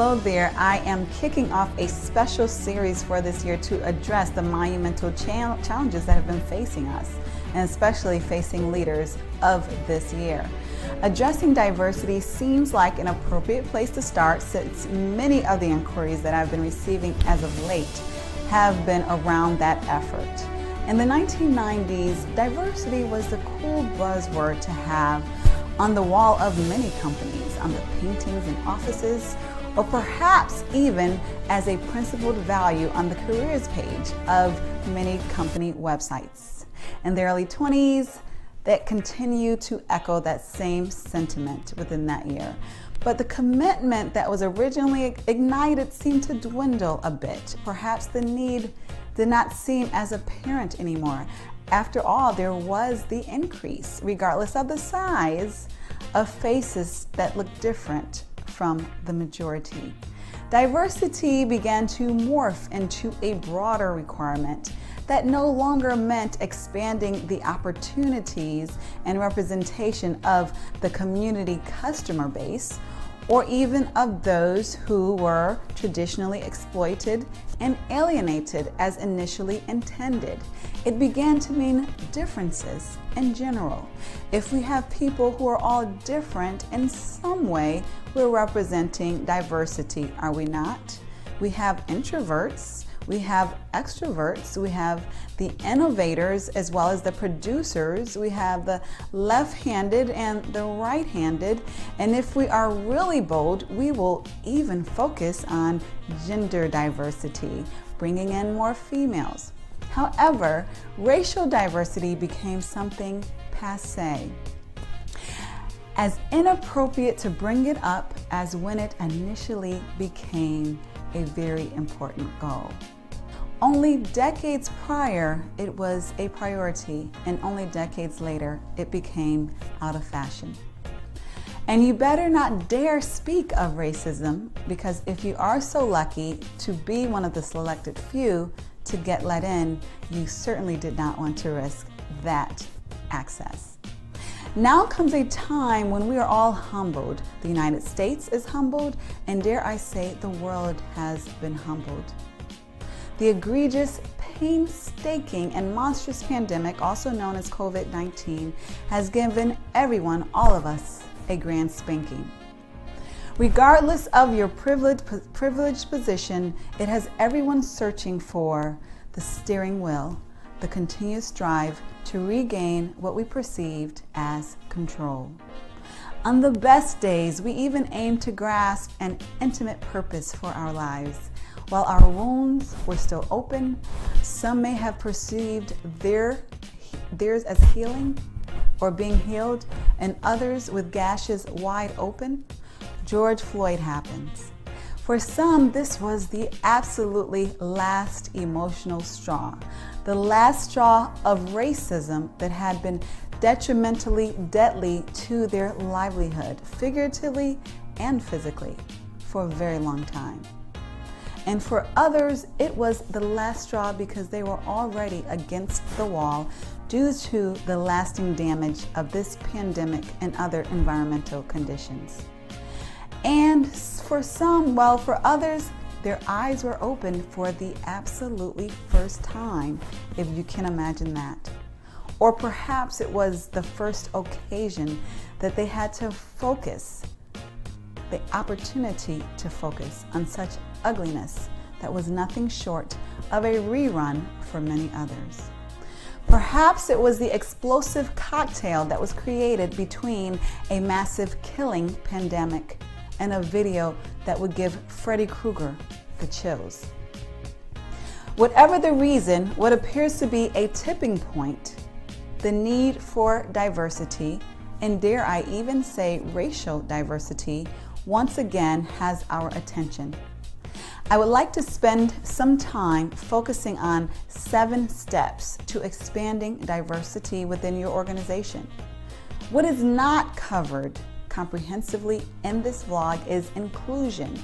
Hello there. I am kicking off a special series for this year to address the monumental challenges that have been facing us, and especially facing leaders of this year. Addressing diversity seems like an appropriate place to start, since many of the inquiries that I've been receiving as of late have been around that effort. In the 1990s, diversity was the cool buzzword to have on the wall of many companies, on the paintings in offices, or perhaps even as a principled value on the careers page of many company websites. In the early 20s, that continued to echo that same sentiment within that year. But the commitment that was originally ignited seemed to dwindle a bit. Perhaps the need did not seem as apparent anymore. After all, there was the increase, regardless of the size, of faces that looked different from the majority. Diversity began to morph into a broader requirement that no longer meant expanding the opportunities and representation of the community customer base, or even of those who were traditionally exploited and alienated as initially intended. It began to mean differences in general. If we have people who are all different in some way, we're representing diversity, are we not? We have introverts, we have extroverts, we have the innovators as well as the producers, we have the left-handed and the right-handed, and if we are really bold, we will even focus on gender diversity, bringing in more females. However, racial diversity became something passé, as inappropriate to bring it up as when it initially became a very important goal. Only decades prior, it was a priority, and only decades later, it became out of fashion. And you better not dare speak of racism, because if you are so lucky to be one of the selected few to get let in, you certainly did not want to risk that access. Now comes a time when we are all humbled. The United States is humbled, and dare I say, the world has been humbled. The egregious, painstaking, and monstrous pandemic, also known as COVID-19, has given everyone, all of us, a grand spanking. Regardless of your privileged position, it has everyone searching for the steering wheel, the continuous drive to regain what we perceived as control. On the best days, we even aim to grasp an intimate purpose for our lives. While our wounds were still open, some may have perceived theirs as healing or being healed, and others with gashes wide open. George Floyd happens. For some, this was the absolutely last emotional straw, the last straw of racism that had been detrimentally deadly to their livelihood, figuratively and physically, for a very long time. And for others, it was the last straw because they were already against the wall due to the lasting damage of this pandemic and other environmental conditions. And for some, well, for others, their eyes were opened for the absolutely first time, if you can imagine that. Or perhaps it was the first occasion that they had to focus, the opportunity to focus on such ugliness that was nothing short of a rerun for many others. Perhaps it was the explosive cocktail that was created between a massive killing pandemic and a video that would give Freddy Krueger the chills. Whatever the reason, what appears to be a tipping point, the need for diversity, and dare I even say racial diversity, once again has our attention. I would like to spend some time focusing on 7 steps to expanding diversity within your organization. What is not covered comprehensively in this vlog is inclusion.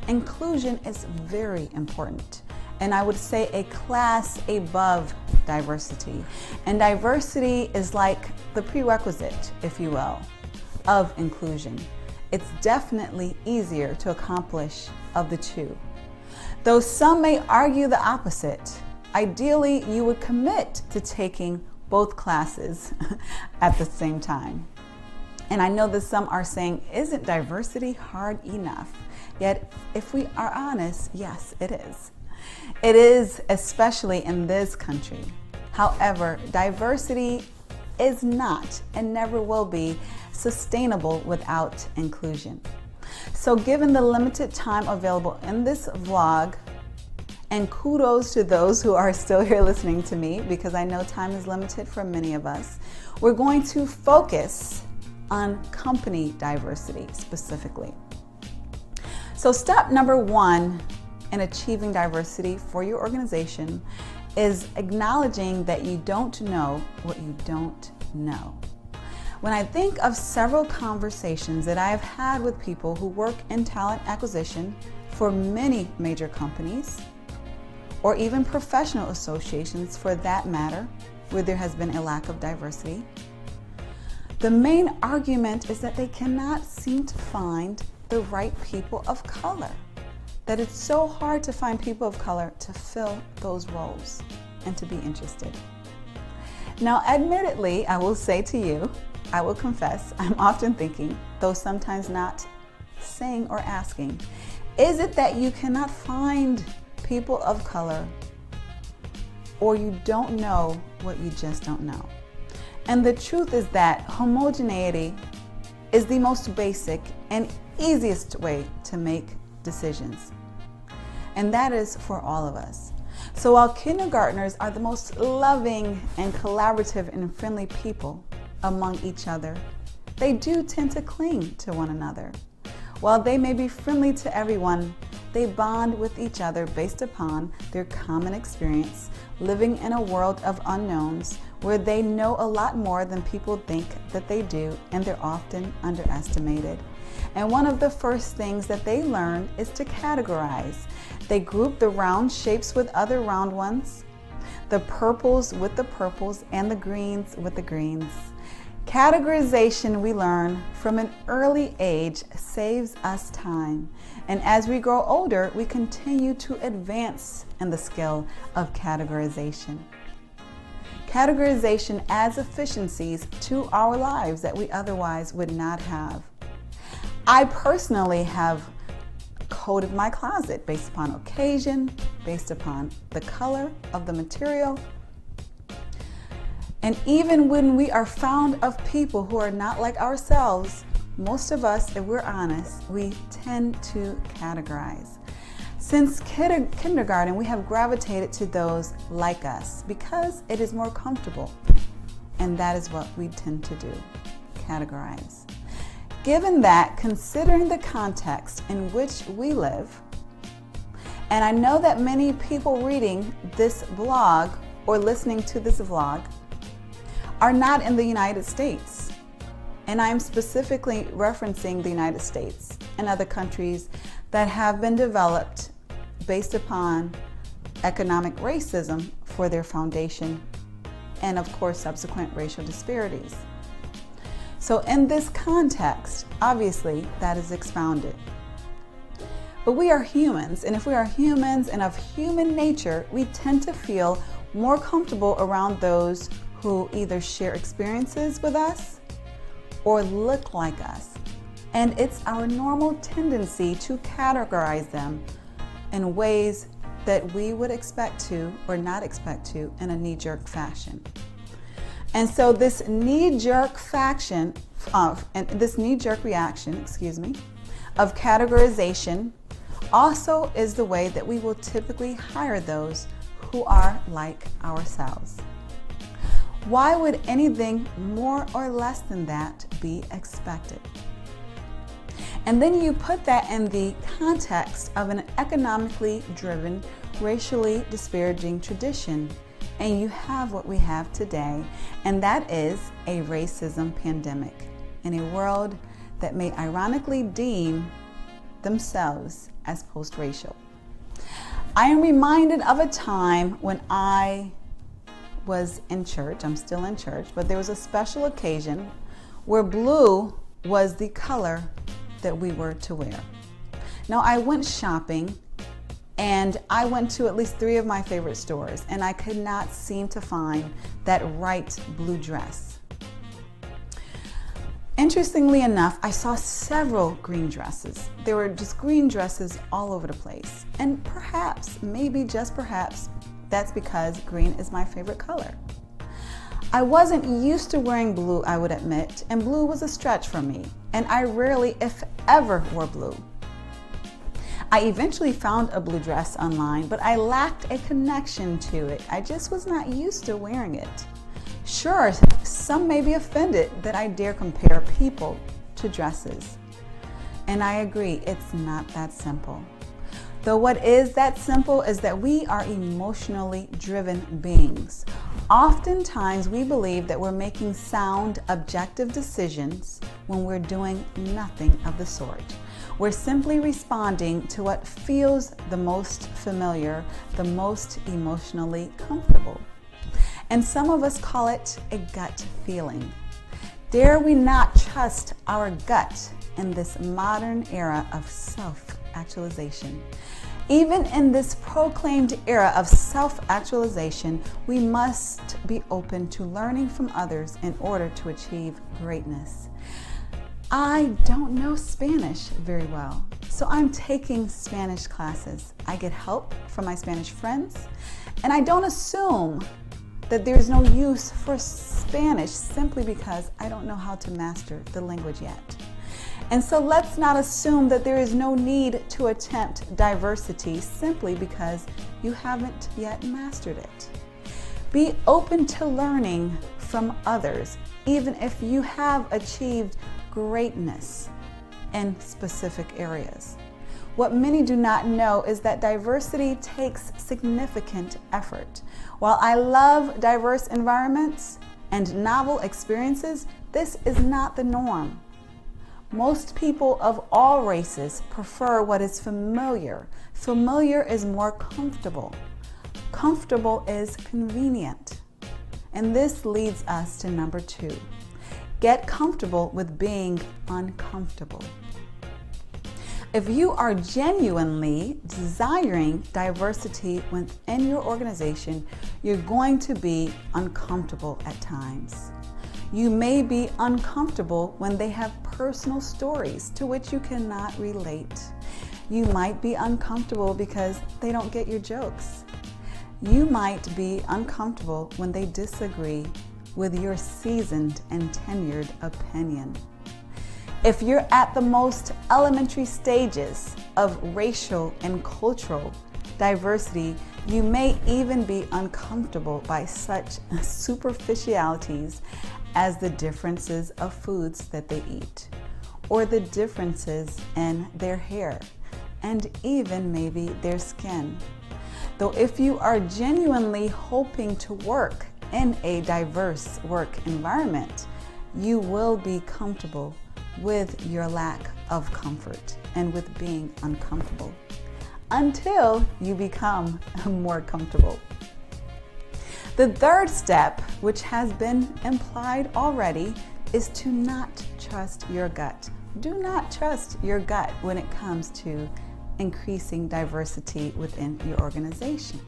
Inclusion is very important, and I would say a class above diversity. And diversity is like the prerequisite, if you will, of inclusion. it's definitely easier to accomplish of the two. Though some may argue the opposite, ideally you would commit to taking both classes at the same time. And I know that some are saying, isn't diversity hard enough? Yet, if we are honest, yes, it is. It is, especially in this country. However, diversity is not and never will be sustainable without inclusion. So given the limited time available in this vlog, and kudos to those who are still here listening to me, because I know time is limited for many of us, we're going to focus on company diversity specifically. So step number one in achieving diversity for your organization is acknowledging that you don't know what you don't know. When I think of several conversations that I have had with people who work in talent acquisition for many major companies, or even professional associations for that matter, where there has been a lack of diversity, the main argument is that they cannot seem to find the right people of color. That it's so hard to find people of color to fill those roles and to be interested. Now, admittedly, I will say to you, I will confess, I'm often thinking, though sometimes not saying or asking, is it that you cannot find people of color, or you don't know what you just don't know? And the truth is that homogeneity is the most basic and easiest way to make decisions. And that is for all of us. So while kindergartners are the most loving and collaborative and friendly people among each other, they do tend to cling to one another. While they may be friendly to everyone, they bond with each other based upon their common experience living in a world of unknowns where they know a lot more than people think that they do, and they're often underestimated. And one of the first things that they learn is to categorize. They group the round shapes with other round ones, the purples with the purples, and the greens with the greens. Categorization, we learn from an early age, saves us time. And as we grow older, we continue to advance in the skill of categorization. Categorization adds efficiencies to our lives that we otherwise would not have. I personally have coded my closet based upon occasion, based upon the color of the material. And even when we are found of people who are not like ourselves, most of us, if we're honest, we tend to categorize. Since kindergarten, we have gravitated to those like us because it is more comfortable. And that is what we tend to do, categorize. Given that, considering the context in which we live, and I know that many people reading this blog or listening to this vlog are not in the United States. And I'm specifically referencing the United States and other countries that have been developed based upon economic racism for their foundation, and of course subsequent racial disparities. So in this context, obviously that is expounded. But we are humans, and if we are humans and of human nature, we tend to feel more comfortable around those who either share experiences with us or look like us. And it's our normal tendency to categorize them in ways that we would expect to or not expect to in a knee-jerk fashion. And so this knee-jerk reaction, of categorization also is the way that we will typically hire those who are like ourselves. Why would anything more or less than that be expected? And then you put that in the context of an economically driven, racially disparaging tradition, and you have what we have today, and that is a racism pandemic in a world that may ironically deem themselves as post-racial. I am reminded of a time when I was in church. I'm still in church, but there was a special occasion where blue was the color that we were to wear. Now, I went shopping and I went to at least 3 of my favorite stores, and I could not seem to find that right blue dress. Interestingly enough, I saw several green dresses. There were just green dresses all over the place. And perhaps, maybe just perhaps, that's because green is my favorite color. I wasn't used to wearing blue, I would admit, and blue was a stretch for me, and I rarely, if ever, wore blue. I eventually found a blue dress online, but I lacked a connection to it. I just was not used to wearing it. Sure, some may be offended that I dare compare people to dresses. And I agree, it's not that simple. Though what is that simple is that we are emotionally driven beings. Oftentimes we believe that we're making sound, objective decisions when we're doing nothing of the sort. We're simply responding to what feels the most familiar, the most emotionally comfortable. And some of us call it a gut feeling. Dare we not trust our gut in this modern era of self-actualization? Even in this proclaimed era of self-actualization, we must be open to learning from others in order to achieve greatness. I don't know Spanish very well, so I'm taking Spanish classes. I get help from my Spanish friends, and I don't assume that there's no use for Spanish simply because I don't know how to master the language yet. And so let's not assume that there is no need to attempt diversity simply because you haven't yet mastered it. Be open to learning from others, even if you have achieved greatness in specific areas. What many do not know is that diversity takes significant effort. While I love diverse environments and novel experiences, this is not the norm. Most people of all races prefer what is familiar. Familiar is more comfortable. Comfortable is convenient. And this leads us to number 2. Get comfortable with being uncomfortable. If you are genuinely desiring diversity within your organization, you're going to be uncomfortable at times. You may be uncomfortable when they have personal stories to which you cannot relate. You might be uncomfortable because they don't get your jokes. You might be uncomfortable when they disagree with your seasoned and tenured opinion. If you're at the most elementary stages of racial and cultural diversity, you may even be uncomfortable by such superficialities as the differences of foods that they eat, or the differences in their hair, and even maybe their skin. Though if you are genuinely hoping to work in a diverse work environment, you will be comfortable with your lack of comfort and with being uncomfortable until you become more comfortable. The third step, which has been implied already, is to not trust your gut. Do not trust your gut when it comes to increasing diversity within your organization.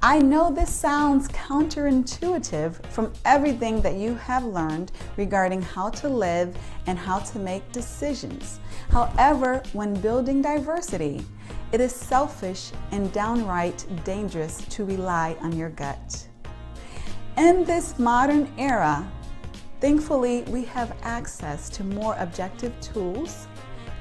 I know this sounds counterintuitive from everything that you have learned regarding how to live and how to make decisions. However, when building diversity, it is selfish and downright dangerous to rely on your gut. In this modern era, thankfully, we have access to more objective tools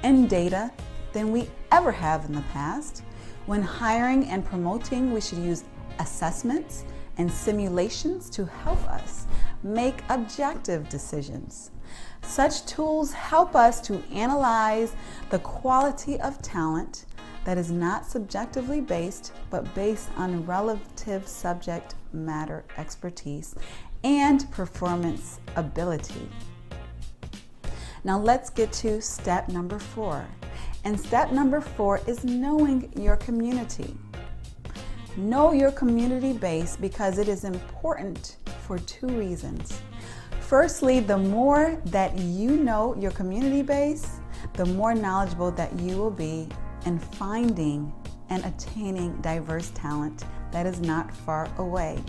and data than we ever have in the past. When hiring and promoting, we should use assessments and simulations to help us make objective decisions. Such tools help us to analyze the quality of talent that is not subjectively based, but based on relative subject matter expertise and performance ability. Now let's get to step number 4. And step number 4 is knowing your community. Know your community base because it is important for 2 reasons. Firstly, the more that you know your community base, the more knowledgeable that you will be in finding and attaining diverse talent that is not far away.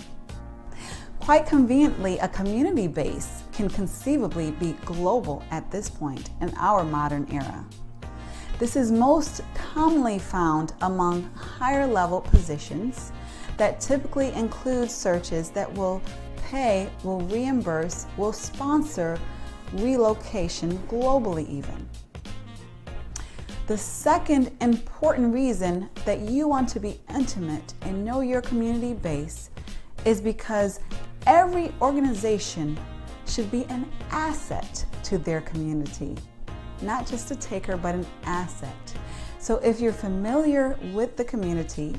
Quite conveniently, a community base can conceivably be global at this point in our modern era. This is most commonly found among higher level positions that typically include searches that will pay, will reimburse, will sponsor relocation globally even. The second important reason that you want to be intimate and know your community base is because every organization should be an asset to their community. Not just a taker, but an asset. So if you're familiar with the community,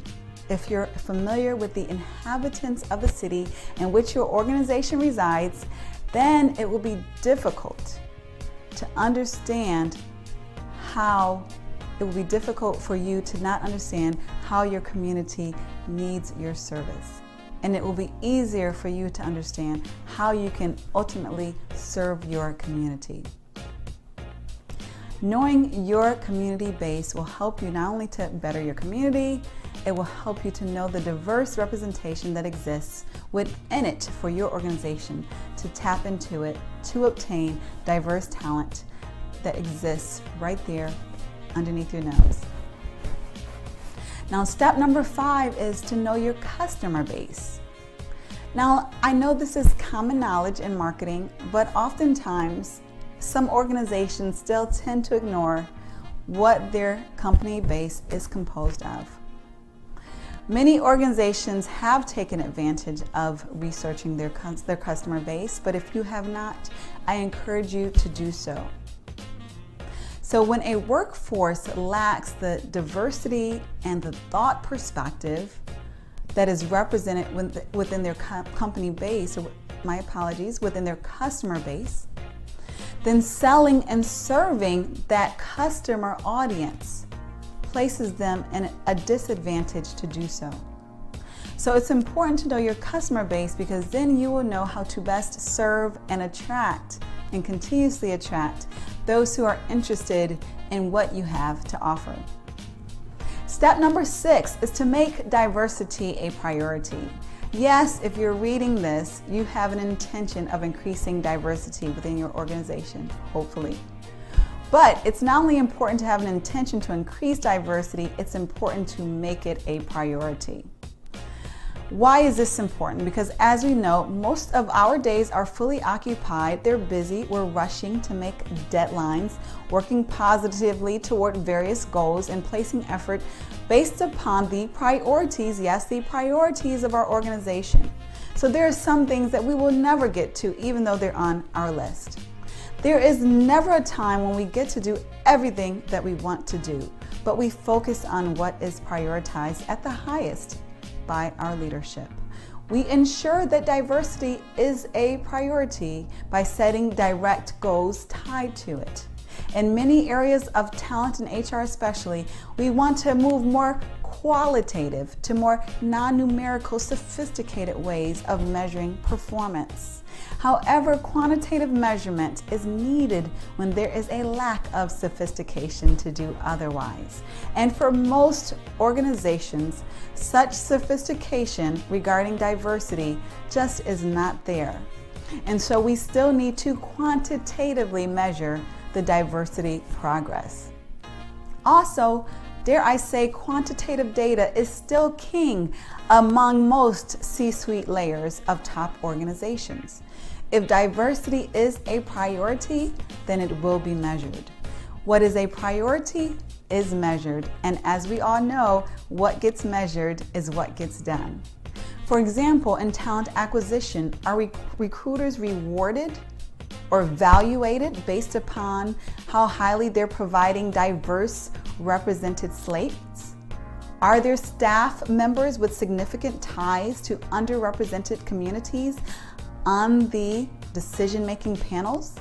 if you're familiar with the inhabitants of the city in which your organization resides, then it will be difficult to understand it will be difficult for you to not understand how your community needs your service. And it will be easier for you to understand how you can ultimately serve your community. Knowing your community base will help you not only to better your community, it will help you to know the diverse representation that exists within it for your organization, to tap into it, to obtain diverse talent that exists right there underneath your nose. Now, step number 5 is to know your customer base. Now, I know this is common knowledge in marketing, but oftentimes some organizations still tend to ignore what their company base is composed of. Many organizations have taken advantage of researching their customer base, but if you have not, I encourage you to do so. So when a workforce lacks the diversity and the thought perspective that is represented within their company base, or within their customer base, then selling and serving that customer audience places them in a disadvantage to do so. So it's important to know your customer base, because then you will know how to best serve and attract and continuously attract those who are interested in what you have to offer. Step number 6 is to make diversity a priority. Yes, if you're reading this, you have an intention of increasing diversity within your organization, hopefully. But it's not only important to have an intention to increase diversity, it's important to make it a priority. Why is this important? Because as we know, most of our days are fully occupied. They're busy. We're rushing to make deadlines, working positively toward various goals, and placing effort based upon the priorities, yes, the priorities of our organization. So there are some things that we will never get to, even though they're on our list. There is never a time when we get to do everything that we want to do, but we focus on what is prioritized at the highest by our leadership. We ensure that diversity is a priority by setting direct goals tied to it. In many areas of talent and HR especially, we want to move more qualitative to more non-numerical, sophisticated ways of measuring performance. However, quantitative measurement is needed when there is a lack of sophistication to do otherwise. And for most organizations, such sophistication regarding diversity just is not there. And so we still need to quantitatively measure the diversity progress. Also, dare I say, quantitative data is still king among most C-suite layers of top organizations. If diversity is a priority, then it will be measured. What is a priority is measured, and as we all know, what gets measured is what gets done. For example, in talent acquisition, are recruiters rewarded or evaluated based upon how highly they're providing diverse represented slates? Are there staff members with significant ties to underrepresented communities on the decision-making panels?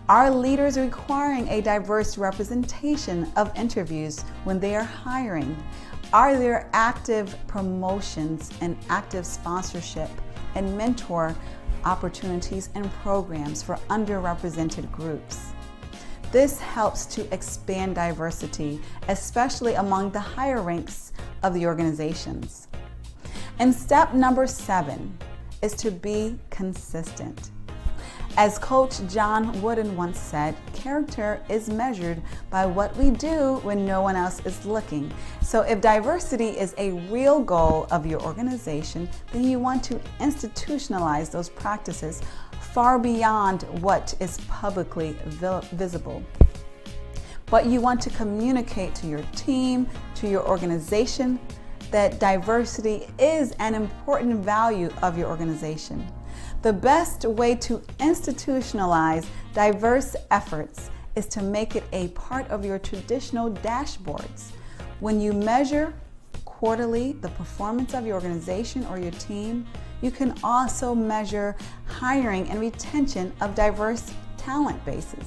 Are leaders requiring a diverse representation of interviews when they are hiring? Are there active promotions and active sponsorship and mentor opportunities and programs for underrepresented groups? This helps to expand diversity, especially among the higher ranks of the organizations. And step number 7 is to be consistent. As Coach John Wooden once said, character is measured by what we do when no one else is looking. So if diversity is a real goal of your organization, then you want to institutionalize those practices far beyond what is publicly visible. But you want to communicate to your team, to your organization, that diversity is an important value of your organization. The best way to institutionalize diverse efforts is to make it a part of your traditional dashboards. When you measure quarterly the performance of your organization or your team, you can also measure hiring and retention of diverse talent bases.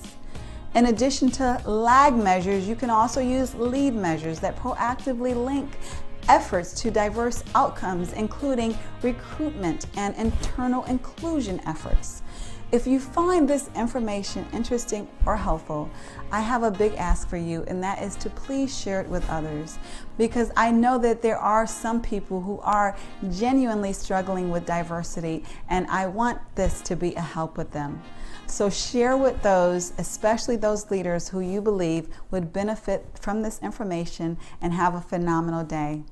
In addition to lag measures, you can also use lead measures that proactively link efforts to diverse outcomes, including recruitment and internal inclusion efforts. If you find this information interesting or helpful, I have a big ask for you, and that is to please share it with others, because I know that there are some people who are genuinely struggling with diversity, and I want this to be a help with them. So share with those, especially those leaders who you believe would benefit from this information, and have a phenomenal day.